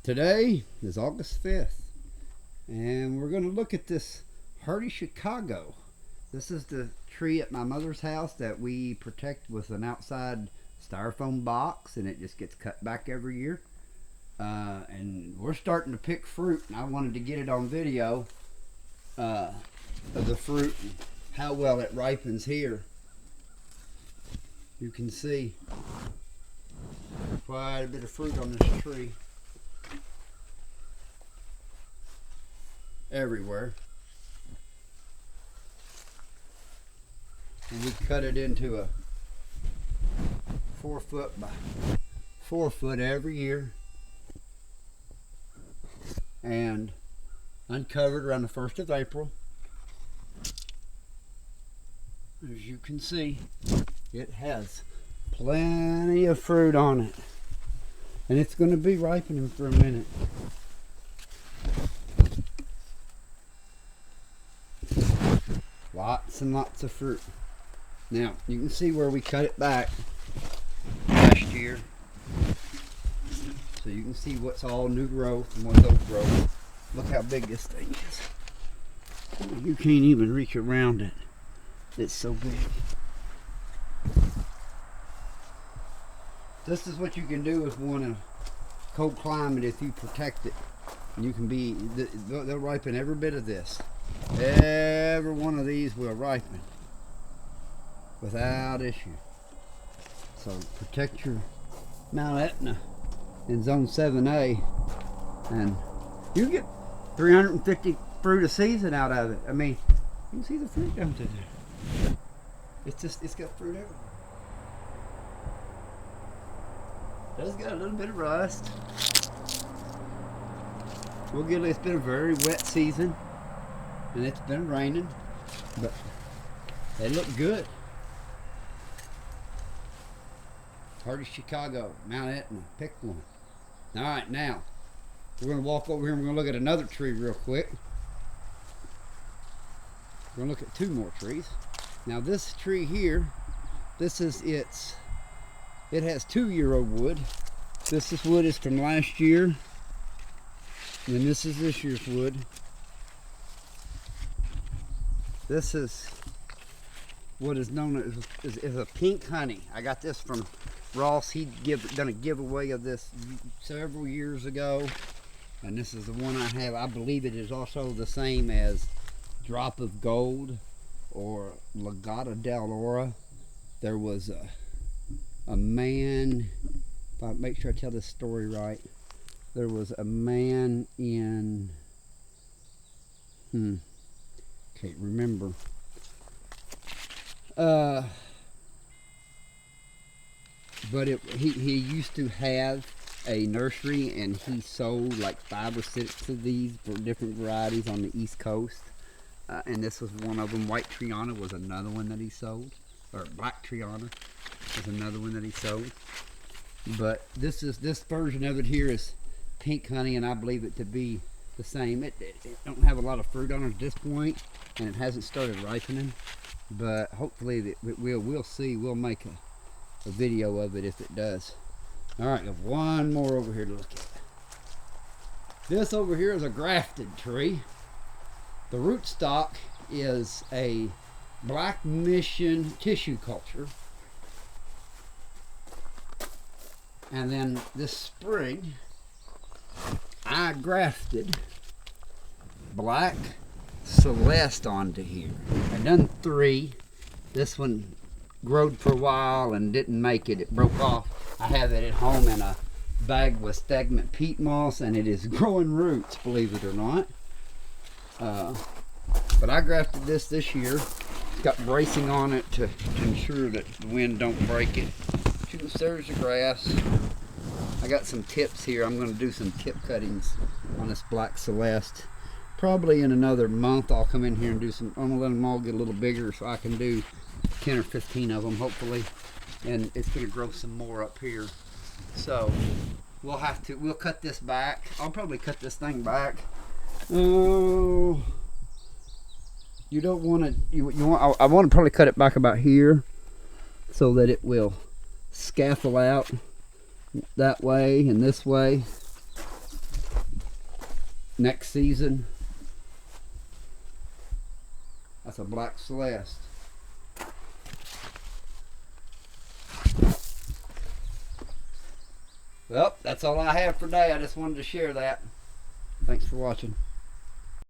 Today is August 5th, and we're going to look at this hardy Chicago. This is the tree at my mother's house that we protect with an outside styrofoam box, and it just gets cut back every year. And we're starting to pick fruit, and I wanted to get it on video of the fruit and how well it ripens here. You can see quite a bit of fruit on this tree. Everywhere. And we cut it into a 4 foot by 4 foot every year and uncovered around the 1st of April. As you can see, it has plenty of fruit on it, and it's going to be ripening for a minute. Lots and lots of fruit. Now, you can see where we cut it back last year. So you can see what's all new growth and what's old growth. Look how big this thing is. You can't even reach around it. It's so big. This is what you can do if you want a cold climate if you protect it. You can be, they'll ripen every bit of this. Every one of these will ripen without issue. So protect your Mount Etna in zone 7A, and you get 350 fruit a season out of it. I mean, you can see the fruit down there. It's got fruit everywhere. It's got a little bit of rust. It's been a very wet season, and it's been raining, but they look good. Hardy Chicago, Mount Etna, pick one. All right, now we're going to walk over here and we're going to look at another tree real quick. We're going to look at 2 more trees. Now this tree here, it has 2-year-old wood. This wood is from last year, and this is this year's wood. This is what is known as a pink honey. I got this from Ross. He'd done a giveaway of this several years ago, and this is the one I have. I believe it is also the same as Drop of Gold or Legata dell'Ora. There was a man, if I make sure I tell this story right, there was a man in, can't remember. But he used to have a nursery, and he sold like 5 or 6 of these for different varieties on the East Coast. And this was one of them. White Triana was another one that he sold, or Black Triana was another one that he sold. But this version of it here is pink honey, and I believe it to be the same. It don't have a lot of fruit on it at this point, and it hasn't started ripening, but hopefully we'll see. We'll make a video of it if it does. All right, I have one more over here to look at. This over here is a grafted tree. The rootstock is a Black Mission tissue culture, and then this spring I grafted black celeste onto here. I done 3. This one growed for a while and didn't make it. It broke off. I have it at home in a bag with stagnant peat moss, and it is growing roots, believe it or not. But I grafted this year. It's got bracing on it to ensure that the wind don't break it. There's the grass. I got some tips here. I'm going to do some tip cuttings on this black celeste. Probably in another month I'll come in here and do some. I'm going to let them all get a little bigger so I can do 10 or 15 of them hopefully. And it's going to grow some more up here. So we'll cut this back. I'll probably cut this thing back. Oh, you don't want to. I want to probably cut it back about here so that it will scaffold out that way and this way. next season. That's a black celeste. Well, that's all I have for today. I just wanted to share that. Thanks for watching.